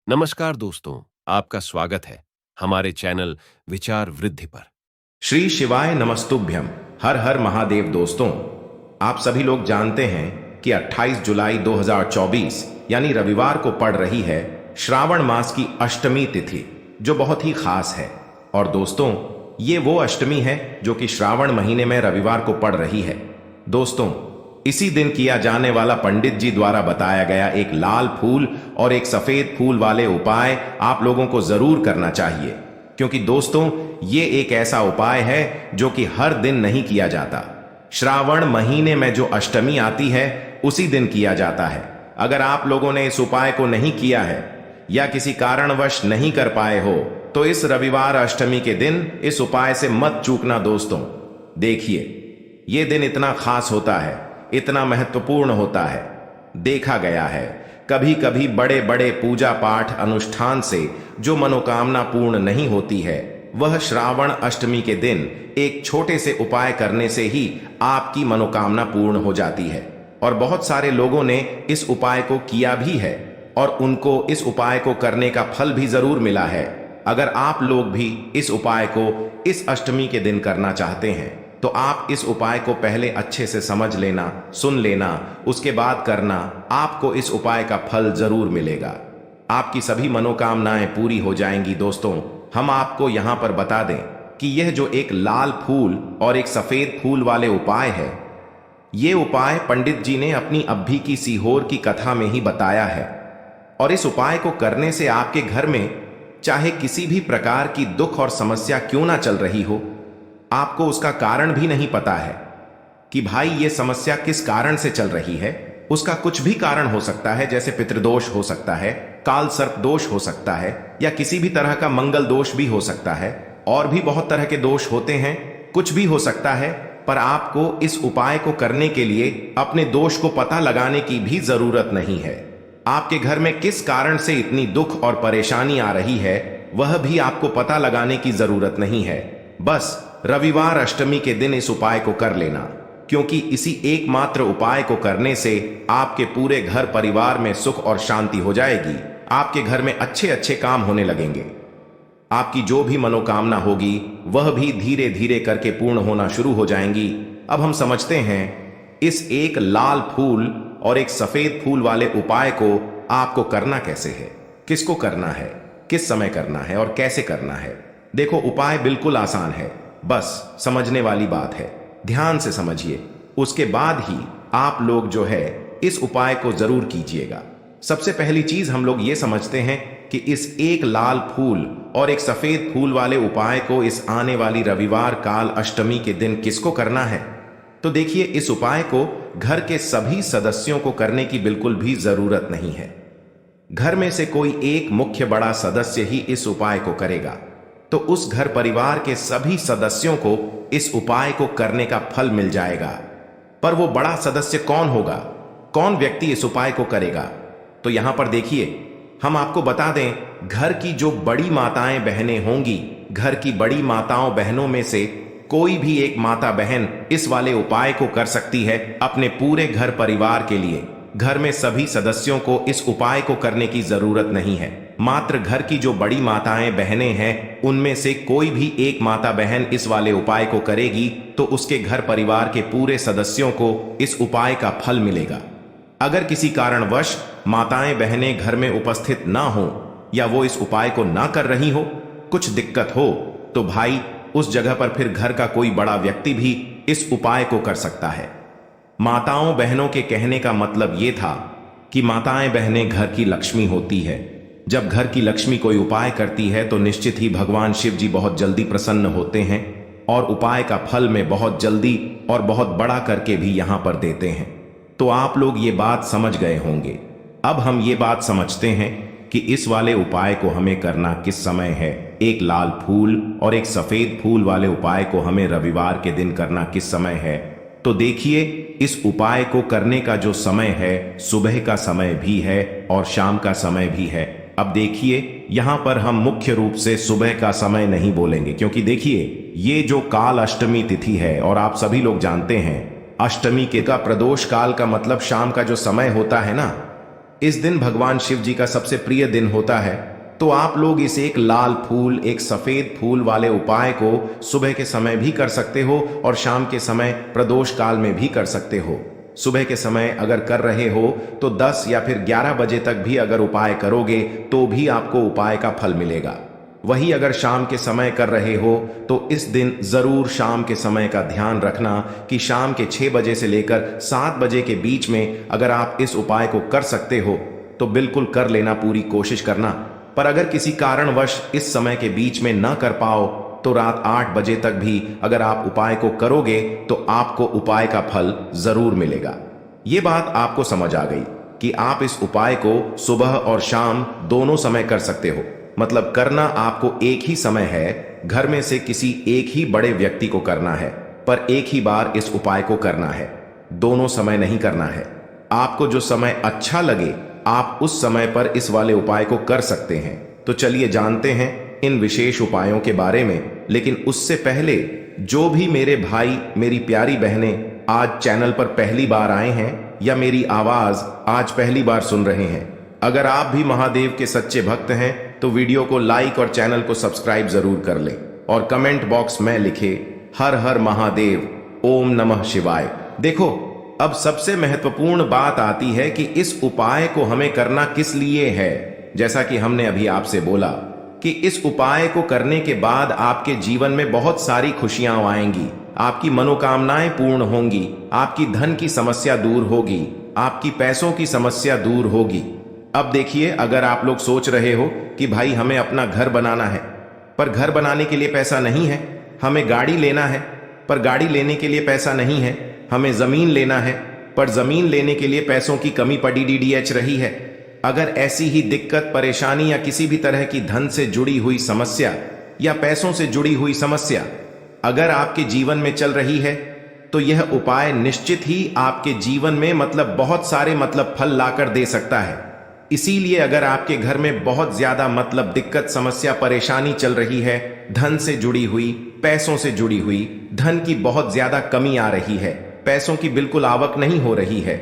नमस्कार दोस्तों, आपका स्वागत है हमारे चैनल विचार वृद्धि पर। श्री शिवाय नमस्तुभ्यम। हर हर महादेव। दोस्तों, आप सभी लोग जानते हैं कि 28 जुलाई 2024 यानी रविवार को पड़ रही है श्रावण मास की अष्टमी तिथि, जो बहुत ही खास है। और दोस्तों, ये वो अष्टमी है जो कि श्रावण महीने में रविवार को पड़ रही है। दोस्तों, इसी दिन किया जाने वाला पंडित जी द्वारा बताया गया एक लाल फूल और एक सफेद फूल वाले उपाय आप लोगों को जरूर करना चाहिए, क्योंकि दोस्तों ये एक ऐसा उपाय है जो कि हर दिन नहीं किया जाता। श्रावण महीने में जो अष्टमी आती है उसी दिन किया जाता है। अगर आप लोगों ने इस उपाय को नहीं किया है या किसी कारणवश नहीं कर पाए हो तो इस रविवार अष्टमी के दिन इस उपाय से मत चूकना। दोस्तों देखिए, ये दिन इतना खास होता है, इतना महत्वपूर्ण होता है। देखा गया है कभी कभी बड़े बड़े पूजा पाठ अनुष्ठान से जो मनोकामना पूर्ण नहीं होती है, वह श्रावण अष्टमी के दिन एक छोटे से उपाय करने से ही आपकी मनोकामना पूर्ण हो जाती है। और बहुत सारे लोगों ने इस उपाय को किया भी है और उनको इस उपाय को करने का फल भी जरूर मिला है। अगर आप लोग भी इस उपाय को इस अष्टमी के दिन करना चाहते हैं तो आप इस उपाय को पहले अच्छे से समझ लेना, सुन लेना, उसके बाद करना। आपको इस उपाय का फल जरूर मिलेगा, आपकी सभी मनोकामनाएं पूरी हो जाएंगी। दोस्तों, हम आपको यहां पर बता दें कि यह जो एक लाल फूल और एक सफेद फूल वाले उपाय है, ये उपाय पंडित जी ने अपनी अभी की सीहोर की कथा में ही बताया है। और इस उपाय को करने से आपके घर में चाहे किसी भी प्रकार की दुख और समस्या क्यों ना चल रही हो, आपको उसका कारण भी नहीं पता है कि भाई ये समस्या किस कारण से चल रही है। उसका कुछ भी कारण हो सकता है, जैसे पितृदोष हो सकता है, काल सर्प दोष हो सकता है, या किसी भी तरह का मंगल दोष भी हो सकता है। और भी बहुत तरह के दोष होते हैं, कुछ भी हो सकता है। पर आपको इस उपाय को करने के लिए अपने दोष को पता लगाने की भी जरूरत नहीं है। आपके घर में किस कारण से इतनी दुख और परेशानी आ रही है, वह भी आपको पता लगाने की जरूरत नहीं है। बस रविवार अष्टमी के दिन इस उपाय को कर लेना, क्योंकि इसी एकमात्र उपाय को करने से आपके पूरे घर परिवार में सुख और शांति हो जाएगी। आपके घर में अच्छे अच्छे काम होने लगेंगे। आपकी जो भी मनोकामना होगी वह भी धीरे धीरे करके पूर्ण होना शुरू हो जाएंगी। अब हम समझते हैं इस एक लाल फूल और एक सफेद फूल वाले उपाय को आपको करना कैसे है, किसको करना है, किस समय करना है और कैसे करना है। देखो, उपाय बिल्कुल आसान है, बस समझने वाली बात है। ध्यान से समझिए, उसके बाद ही आप लोग जो है इस उपाय को जरूर कीजिएगा। सबसे पहली चीज हम लोग ये समझते हैं कि इस एक लाल फूल और एक सफेद फूल वाले उपाय को इस आने वाली रविवार काल अष्टमी के दिन किसको करना है। तो देखिए, इस उपाय को घर के सभी सदस्यों को करने की बिल्कुल भी जरूरत नहीं है। घर में से कोई एक मुख्य बड़ा सदस्य ही इस उपाय को करेगा, तो उस घर परिवार के सभी सदस्यों को इस उपाय को करने का फल मिल जाएगा। पर वो बड़ा सदस्य कौन होगा, कौन व्यक्ति इस उपाय को करेगा? तो यहां पर देखिए, हम आपको बता दें, घर की जो बड़ी माताएं बहनें होंगी, घर की बड़ी माताओं बहनों में से कोई भी एक माता बहन इस वाले उपाय को कर सकती है अपने पूरे घर परिवार के लिए। घर में सभी सदस्यों को इस उपाय को करने की जरूरत नहीं है। मात्र घर की जो बड़ी माताएं बहनें हैं, उनमें से कोई भी एक माता बहन इस वाले उपाय को करेगी तो उसके घर परिवार के पूरे सदस्यों को इस उपाय का फल मिलेगा। अगर किसी कारणवश माताएं बहनें घर में उपस्थित ना हो या वो इस उपाय को ना कर रही हो, कुछ दिक्कत हो, तो भाई उस जगह पर फिर घर का कोई बड़ा व्यक्ति भी इस उपाय को कर सकता है। माताओं बहनों के कहने का मतलब ये था कि माताएं बहनें घर की लक्ष्मी होती है। जब घर की लक्ष्मी कोई उपाय करती है तो निश्चित ही भगवान शिव जी बहुत जल्दी प्रसन्न होते हैं और उपाय का फल में बहुत जल्दी और बहुत बड़ा करके भी यहां पर देते हैं। तो आप लोग ये बात समझ गए होंगे। अब हम ये बात समझते हैं कि इस वाले उपाय को हमें करना किस समय है। एक लाल फूल और एक सफेद फूल वाले उपाय को हमें रविवार के दिन करना किस समय है। तो देखिए, इस उपाय को करने का जो समय है, सुबह का समय भी है और शाम का समय भी है। अब देखिए, यहां पर हम मुख्य रूप से सुबह का समय नहीं बोलेंगे, क्योंकि देखिए, ये जो काल अष्टमी तिथि है और आप सभी लोग जानते हैं अष्टमी के का प्रदोष काल का मतलब शाम का जो समय होता है ना, इस दिन भगवान शिव जी का सबसे प्रिय दिन होता है, तो आप लोग इस एक लाल फूल, एक सफेद फूल वाले उपाय को सुबह के समय भी कर सकते हो और शाम के समय प्रदोष काल में भी कर सकते हो। सुबह के समय अगर कर रहे हो तो 10 या फिर 11 बजे तक भी अगर उपाय करोगे तो भी आपको उपाय का फल मिलेगा। वही अगर शाम के समय कर रहे हो तो इस दिन जरूर शाम के समय का ध्यान रखना कि शाम के 6 बजे से लेकर 7 बजे के बीच में अगर आप इस उपाय को कर सकते हो तो बिल्कुल कर लेना, पूरी कोशिश करना। पर अगर किसी कारणवश इस समय के बीच में न कर पाओ तो रात 8 बजे तक भी अगर आप उपाय को करोगे तो आपको उपाय का फल जरूर मिलेगा। ये बात आपको समझ आ गई कि आप इस उपाय को सुबह और शाम दोनों समय कर सकते हो। मतलब करना आपको एक ही समय है, घर में से किसी एक ही बड़े व्यक्ति को करना है, पर एक ही बार इस उपाय को करना है, दोनों समय नहीं करना है। आपको जो समय अच्छा लगे आप उस समय पर इस वाले उपाय को कर सकते हैं। तो चलिए जानते हैं इन विशेष उपायों के बारे में। लेकिन उससे पहले जो भी मेरे भाई, मेरी प्यारी बहनें आज चैनल पर पहली बार आए हैं या मेरी आवाज आज पहली बार सुन रहे हैं, अगर आप भी महादेव के सच्चे भक्त हैं तो वीडियो को लाइक और चैनल को सब्सक्राइब जरूर कर लें और कमेंट बॉक्स में लिखे हर हर महादेव, ओम नमः शिवाय। देखो, अब सबसे महत्वपूर्ण बात आती है कि इस उपाय को हमें करना किस लिए है। जैसा कि हमने अभी आपसे बोला कि इस उपाय को करने के बाद आपके जीवन में बहुत सारी खुशियां आएंगी, आपकी मनोकामनाएं पूर्ण होंगी, आपकी धन की समस्या दूर होगी, आपकी पैसों की समस्या दूर होगी। अब देखिए, अगर आप लोग सोच रहे हो कि भाई हमें अपना घर बनाना है पर घर बनाने के लिए पैसा नहीं है, हमें गाड़ी लेना है पर गाड़ी लेने के लिए पैसा नहीं है, हमें जमीन लेना है पर जमीन लेने के लिए पैसों की कमी पड़ी डीडीएच रही है। अगर ऐसी ही दिक्कत, परेशानी या किसी भी तरह की धन से जुड़ी हुई समस्या या पैसों से जुड़ी हुई समस्या अगर आपके जीवन में चल रही है तो यह उपाय निश्चित ही आपके जीवन में बहुत सारे फल लाकर दे सकता है। इसीलिए अगर आपके घर में बहुत ज्यादा दिक्कत, समस्या, परेशानी चल रही है, धन से जुड़ी हुई, पैसों से जुड़ी हुई, धन की बहुत ज्यादा कमी आ रही है, पैसों की बिल्कुल आवक नहीं हो रही है,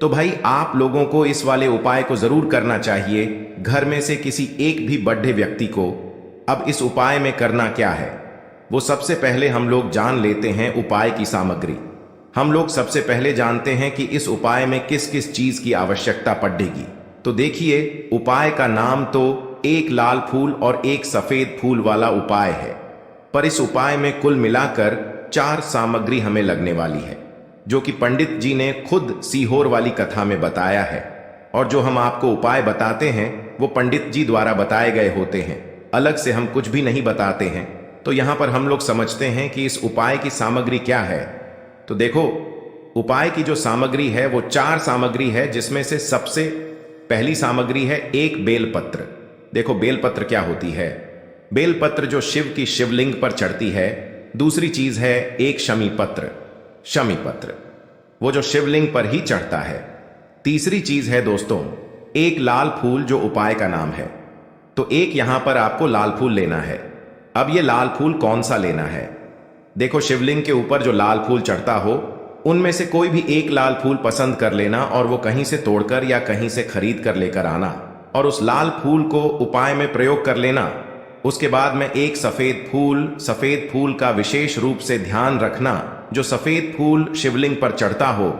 तो भाई आप लोगों को इस वाले उपाय को जरूर करना चाहिए, घर में से किसी एक भी बड़े व्यक्ति को। अब इस उपाय में करना क्या है वो सबसे पहले हम लोग जान लेते हैं उपाय की सामग्री। हम लोग सबसे पहले जानते हैं कि इस उपाय में किस किस चीज की आवश्यकता पड़ेगी। तो देखिए, उपाय का नाम तो एक लाल फूल और एक सफेद फूल वाला उपाय है, पर इस उपाय में कुल मिलाकर 4 सामग्री हमें लगने वाली है, जो कि पंडित जी ने खुद सीहोर वाली कथा में बताया है। और जो हम आपको उपाय बताते हैं वो पंडित जी द्वारा बताए गए होते हैं, अलग से हम कुछ भी नहीं बताते हैं। तो यहां पर हम लोग समझते हैं कि इस उपाय की सामग्री क्या है। तो देखो, उपाय की जो सामग्री है वो 4 सामग्री है, जिसमें से सबसे पहली सामग्री है एक बेलपत्र। देखो, बेलपत्र क्या होती है? बेलपत्र जो शिव की शिवलिंग पर चढ़ती है। दूसरी चीज है एक शमी पत्र, शमी पत्र, वो जो शिवलिंग पर ही चढ़ता है। तीसरी चीज है दोस्तों एक लाल फूल, जो उपाय का नाम है। तो एक यहां पर आपको लाल फूल लेना है। अब ये लाल फूल कौन सा लेना है? देखो, शिवलिंग के ऊपर जो लाल फूल चढ़ता हो उनमें से कोई भी एक लाल फूल पसंद कर लेना और वो कहीं से तोड़कर या कहीं से खरीद कर लेकर आना और उस लाल फूल को उपाय में प्रयोग कर लेना। उसके बाद में एक सफेद फूल का विशेष रूप से ध्यान रखना। जो सफेद फूल शिवलिंग पर चढ़ता हो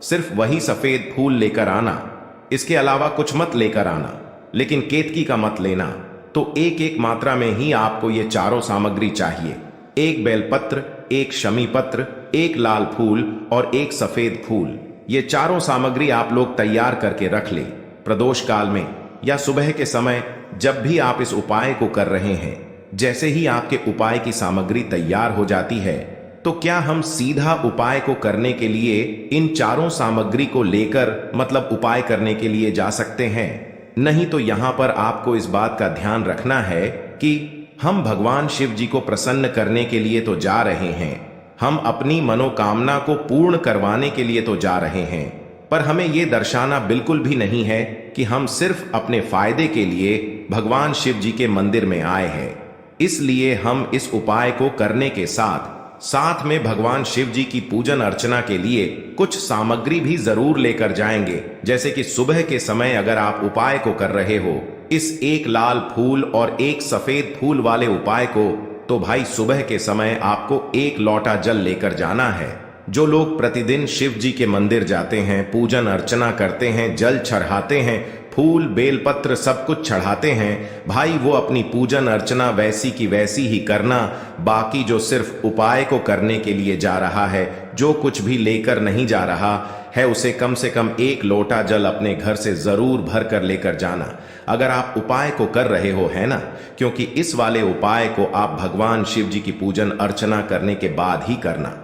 सिर्फ वही सफेद फूल लेकर आना, इसके अलावा कुछ मत लेकर आना, लेकिन केतकी का मत लेना। तो एक एक मात्रा में ही आपको ये चारों सामग्री चाहिए। एक बेलपत्र, एक शमी पत्र, एक लाल फूल और एक सफेद फूल। ये चारों सामग्री आप लोग तैयार करके रख ले। प्रदोष काल में या सुबह के समय जब भी आप इस उपाय को कर रहे हैं, जैसे ही आपके उपाय की सामग्री तैयार हो जाती है तो क्या हम सीधा उपाय को करने के लिए इन चारों सामग्री को लेकर उपाय करने के लिए जा सकते हैं? नहीं, तो यहां पर आपको इस बात का ध्यान रखना है कि हम भगवान शिव जी को प्रसन्न करने के लिए तो जा रहे हैं, हम अपनी मनोकामना को पूर्ण करवाने के लिए तो जा रहे हैं, पर हमें यह दर्शाना बिल्कुल भी नहीं है कि हम सिर्फ अपने फायदे के लिए भगवान शिव जी के मंदिर में आए हैं। इसलिए हम इस उपाय को करने के साथ साथ में भगवान शिव जी की पूजन अर्चना के लिए कुछ सामग्री भी जरूर लेकर जाएंगे। जैसे कि सुबह के समय अगर आप उपाय को कर रहे हो, इस एक लाल फूल और एक सफेद फूल वाले उपाय को, तो भाई सुबह के समय आपको एक लोटा जल लेकर जाना है। जो लोग प्रतिदिन शिव जी के मंदिर जाते हैं, पूजन अर्चना करते हैं, जल चढ़ाते हैं, फूल बेलपत्र सब कुछ चढ़ाते हैं, भाई वो अपनी पूजन अर्चना वैसी की वैसी ही करना। बाकी जो सिर्फ उपाय को करने के लिए जा रहा है, जो कुछ भी लेकर नहीं जा रहा है, उसे कम से कम एक लोटा जल अपने घर से जरूर भर कर लेकर जाना। अगर आप उपाय को कर रहे हो, है ना, क्योंकि इस वाले उपाय को आप भगवान शिव जी की पूजन अर्चना करने के बाद ही करना।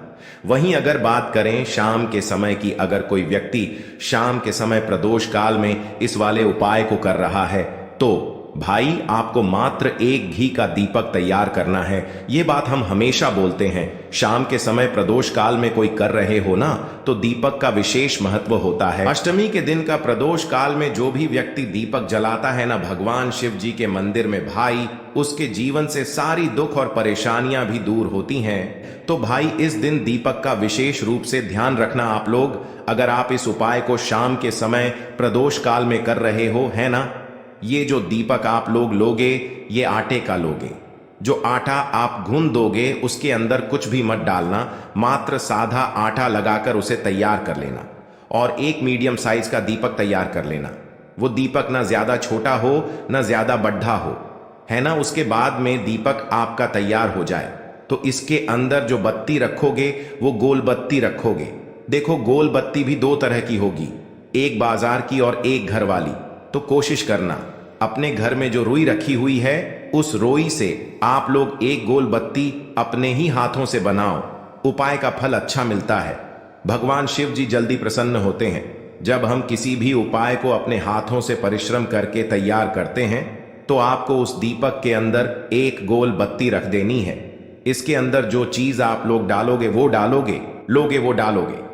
वहीं अगर बात करें शाम के समय की, अगर कोई व्यक्ति शाम के समय प्रदोष काल में इस वाले उपाय को कर रहा है, तो भाई आपको मात्र एक घी का दीपक तैयार करना है। ये बात हम हमेशा बोलते हैं, शाम के समय प्रदोष काल में कोई कर रहे हो ना, तो दीपक का विशेष महत्व होता है। अष्टमी के दिन का प्रदोष काल में जो भी व्यक्ति दीपक जलाता है ना भगवान शिव जी के मंदिर में, भाई उसके जीवन से सारी दुख और परेशानियां भी दूर होती हैं। तो भाई इस दिन दीपक का विशेष रूप से ध्यान रखना आप लोग। अगर आप इस उपाय को शाम के समय प्रदोष काल में कर रहे हो, है ना, ये जो दीपक आप लोग लोगे, ये आटे का लोगे। जो आटा आप गूंद दोगे उसके अंदर कुछ भी मत डालना, मात्र साधा आटा लगाकर उसे तैयार कर लेना और एक मीडियम साइज का दीपक तैयार कर लेना। वो दीपक ना ज्यादा छोटा हो ना ज्यादा बड्ढा हो, है ना। उसके बाद में दीपक आपका तैयार हो जाए तो इसके अंदर जो बत्ती रखोगे वो गोल बत्ती रखोगे। देखो गोल बत्ती भी दो तरह की होगी, एक बाजार की और एक घर वाली। तो कोशिश करना अपने घर में जो रुई रखी हुई है, उस रोई से आप लोग एक गोल बत्ती अपने ही हाथों से बनाओ। उपाय का फल अच्छा मिलता है। भगवान शिव जी जल्दी प्रसन्न होते हैं जब हम किसी भी उपाय को अपने हाथों से परिश्रम करके तैयार करते हैं। तो आपको उस दीपक के अंदर एक गोल बत्ती रख देनी है। इसके अंदर जो चीज आप लोग डालोगे वो डालोगे, लोगे वो डालोगे।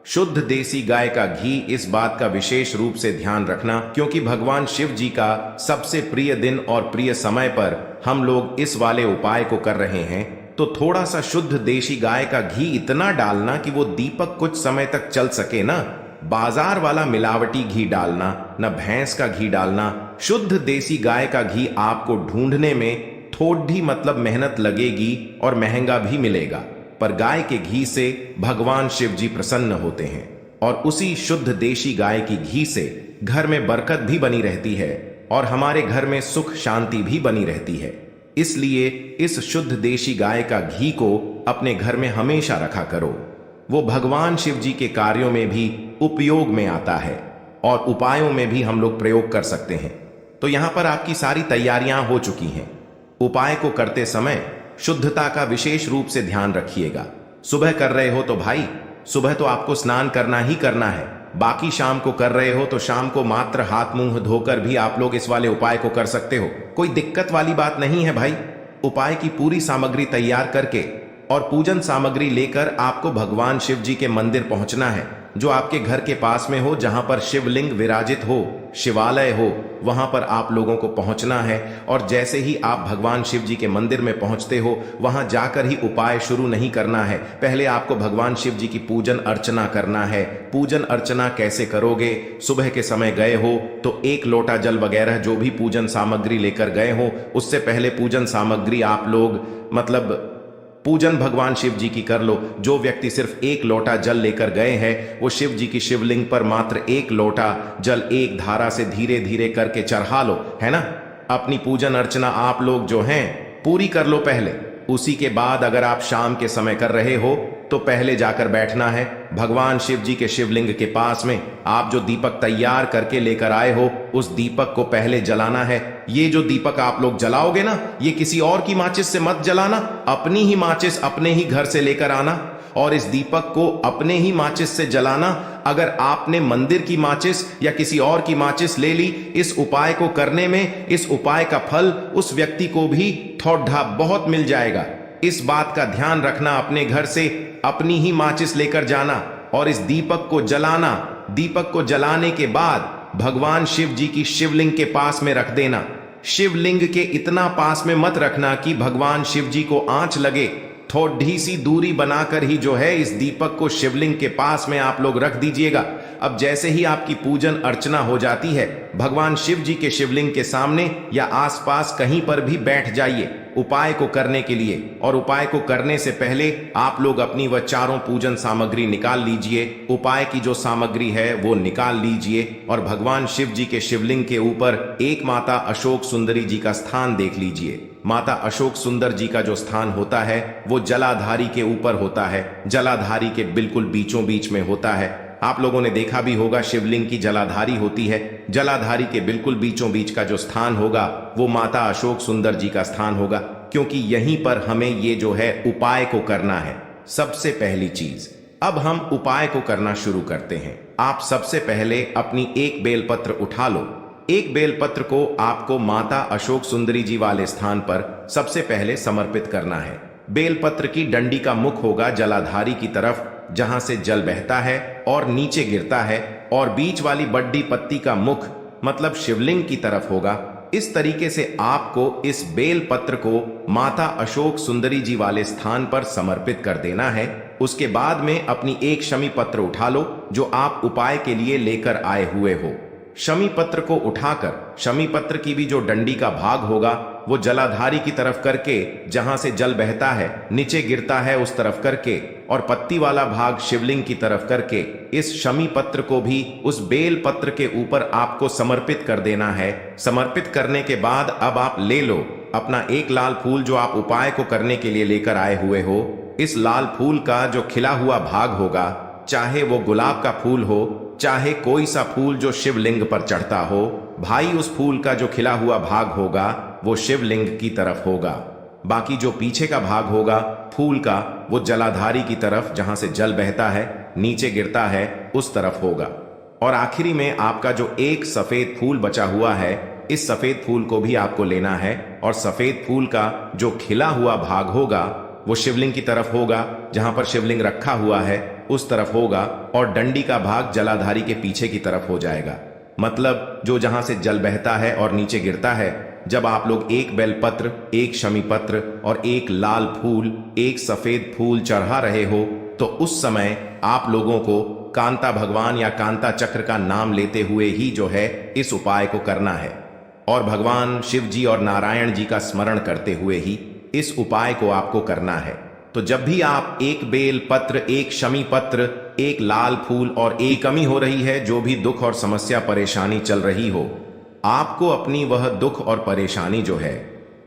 शुद्ध देसी गाय का घी, इस बात का विशेष रूप से ध्यान रखना, क्योंकि भगवान शिव जी का सबसे प्रिय दिन और प्रिय समय पर हम लोग इस वाले उपाय को कर रहे हैं। तो थोड़ा सा शुद्ध देसी गाय का घी इतना डालना कि वो दीपक कुछ समय तक चल सके ना। बाजार वाला मिलावटी घी डालना, न भैंस का घी डालना। शुद्ध देसी गाय का घी आपको ढूंढने में थोड़ी मतलब मेहनत लगेगी और महंगा भी मिलेगा, पर गाय के घी से भगवान शिव जी प्रसन्न होते हैं और उसी शुद्ध देशी गाय की घी से घर में बरकत भी बनी रहती है और हमारे घर में सुख शांति भी बनी रहती है। इसलिए इस शुद्ध देशी गाय का घी को अपने घर में हमेशा रखा करो। वो भगवान शिव जी के कार्यों में भी उपयोग में आता है और उपायों में भी हम लोग प्रयोग कर सकते हैं। तो यहां पर आपकी सारी तैयारियां हो चुकी हैं। उपाय को करते समय शुद्धता का विशेष रूप से ध्यान रखिएगा। सुबह कर रहे हो तो भाई सुबह तो आपको स्नान करना ही करना है। बाकी शाम को कर रहे हो तो शाम को मात्र हाथ मुंह धोकर भी आप लोग इस वाले उपाय को कर सकते हो। कोई दिक्कत वाली बात नहीं है भाई। उपाय की पूरी सामग्री तैयार करके और पूजन सामग्री लेकर आपको भगवान शिव जी के मंदिर पहुंचना है, जो आपके घर के पास में हो, जहां पर शिवलिंग विराजित हो, शिवालय हो, वहां पर आप लोगों को पहुंचना है। और जैसे ही आप भगवान शिव जी के मंदिर में पहुंचते हो, वहां जाकर ही उपाय शुरू नहीं करना है। पहले आपको भगवान शिव जी की पूजन अर्चना करना है। पूजन अर्चना कैसे करोगे? सुबह के समय गए हो तो एक लोटा जल वगैरह जो भी पूजन सामग्री लेकर गए हो, उससे पहले पूजन सामग्री आप लोग मतलब पूजन भगवान शिव जी की कर लो। जो व्यक्ति सिर्फ एक लोटा जल लेकर गए हैं, वो शिव जी की शिवलिंग पर मात्र एक लोटा जल एक धारा से धीरे धीरे करके चढ़ा लो, है ना। अपनी पूजन अर्चना आप लोग जो हैं पूरी कर लो पहले। उसी के बाद अगर आप शाम के समय कर रहे हो तो पहले जाकर बैठना है भगवान शिव जी के शिवलिंग के पास में। आप जो दीपक तैयार करके लेकर आए हो, उस दीपक को पहले जलाना है। ये जो दीपक आप लोग जलाओगे ना, ये किसी और की माचिस से मत जलाना, अपनी ही माचिस अपने ही घर से लेकर आना और इस दीपक को अपने ही माचिस से जलाना। अगर आपने मंदिर की माचिस या किसी और की माचिस ले ली इस उपाय को करने में, इस उपाय का फल उस व्यक्ति को भी थोड़ा बहुत मिल जाएगा। इस बात का ध्यान रखना, अपने घर से अपनी ही माचिस लेकर जाना और इस दीपक को जलाना। दीपक को जलाने के बाद भगवान शिव जी की शिवलिंग के पास में रख देना। शिवलिंग के इतना पास में मत रखना कि भगवान शिव जी को आंच लगे। थोड़ी सी दूरी बनाकर ही जो है इस दीपक को शिवलिंग के पास में आप लोग रख दीजिएगा। अब जैसे ही आपकी पूजन अर्चना हो जाती है, भगवान शिव जी के शिवलिंग के सामने या आसपास कहीं पर भी बैठ जाइए उपाय को करने के लिए। और उपाय को करने से पहले आप लोग अपनी वह चारों पूजन सामग्री निकाल लीजिए। उपाय की जो सामग्री है वो निकाल लीजिए और भगवान शिव जी के शिवलिंग के ऊपर एक माता अशोक सुंदरी जी का स्थान देख लीजिए। माता अशोक सुंदर जी का जो स्थान होता है वो जलाधारी के ऊपर होता है, जलाधारी के बिल्कुल बीचों बीच में होता है। आप लोगों ने देखा भी होगा शिवलिंग की जलाधारी होती है, जलाधारी के बिल्कुल बीचों बीच का जो स्थान होगा वो माता अशोक सुंदर जी का स्थान होगा, क्योंकि यहीं पर हमें ये जो है उपाय को करना है। सबसे पहली चीज, अब हम उपाय को करना शुरू करते हैं। आप सबसे पहले अपनी एक बेलपत्र उठा लो। एक बेलपत्र को आपको माता अशोक सुंदरी जी वाले स्थान पर सबसे पहले समर्पित करना है। बेलपत्र की डंडी का मुख होगा जलाधारी की तरफ जहां से जल बहता है और नीचे गिरता है, और बीच वाली बड्डी पत्ती का मुख मतलब शिवलिंग की तरफ होगा। इस तरीके से आपको इस बेल पत्र को माता अशोक सुंदरी जी वाले स्थान पर समर्पित कर देना है। उसके बाद में अपनी एक शमी पत्र उठा लो जो आप उपाय के लिए लेकर आए हुए हो। शमी पत्र को उठाकर शमी पत्र की भी जो डंडी का भाग होगा वो जलाधारी की तरफ करके जहां से जल बहता है नीचे गिरता है उस तरफ करके, और पत्ती वाला भाग शिवलिंग की तरफ करके इस शमी पत्र को भी उस बेल पत्र के ऊपर आपको समर्पित कर देना है। समर्पित करने के बाद अब आप ले लो अपना एक लाल फूल जो आप उपाय को करने के लिए लेकर आए हुए हो। इस लाल फूल का जो खिला हुआ भाग होगा, चाहे वो गुलाब का फूल हो चाहे कोई सा फूल जो शिवलिंग पर चढ़ता हो, भाई उस फूल का जो खिला हुआ भाग होगा वो शिवलिंग की तरफ होगा। बाकी जो पीछे का भाग होगा फूल का वो जलाधारी की तरफ जहां से जल बहता है नीचे गिरता है उस तरफ होगा। और आखिरी में आपका जो एक सफेद फूल बचा हुआ है, इस सफेद फूल को भी आपको लेना है और सफेद फूल का जो खिला हुआ भाग होगा वो शिवलिंग की तरफ होगा, जहां पर शिवलिंग रखा हुआ है उस तरफ होगा, और डंडी का भाग जलाधारी के पीछे की तरफ हो जाएगा। मतलब जो जहां से जल बहता है और नीचे गिरता है। जब आप लोग एक बेलपत्र, एक शमी पत्र और एक लाल फूल, एक सफेद फूल चढ़ा रहे हो तो उस समय आप लोगों को कांता भगवान या कांता चक्र का नाम लेते हुए ही जो है इस उपाय को करना है, और भगवान शिव जी और नारायण जी का स्मरण करते हुए ही इस उपाय को आपको करना है। तो जब भी आप एक बेल पत्र, एक शमी पत्र, एक लाल फूल और एक कमी हो रही है, जो भी दुख और समस्या परेशानी चल रही हो, आपको अपनी वह दुख और परेशानी जो है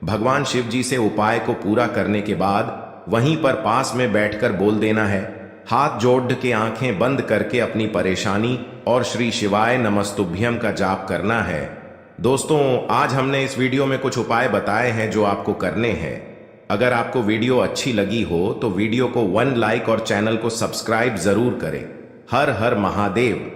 भगवान शिव जी से उपाय को पूरा करने के बाद वहीं पर पास में बैठकर बोल देना है। हाथ जोड़ के आंखें बंद करके अपनी परेशानी और श्री शिवाय नमस्तुभ्यम का जाप करना है। दोस्तों, आज हमने इस वीडियो में कुछ उपाय बताए हैं जो आपको करने हैं। अगर आपको वीडियो अच्छी लगी हो तो वीडियो को 1 लाइक और चैनल को सब्सक्राइब जरूर करें। हर हर महादेव।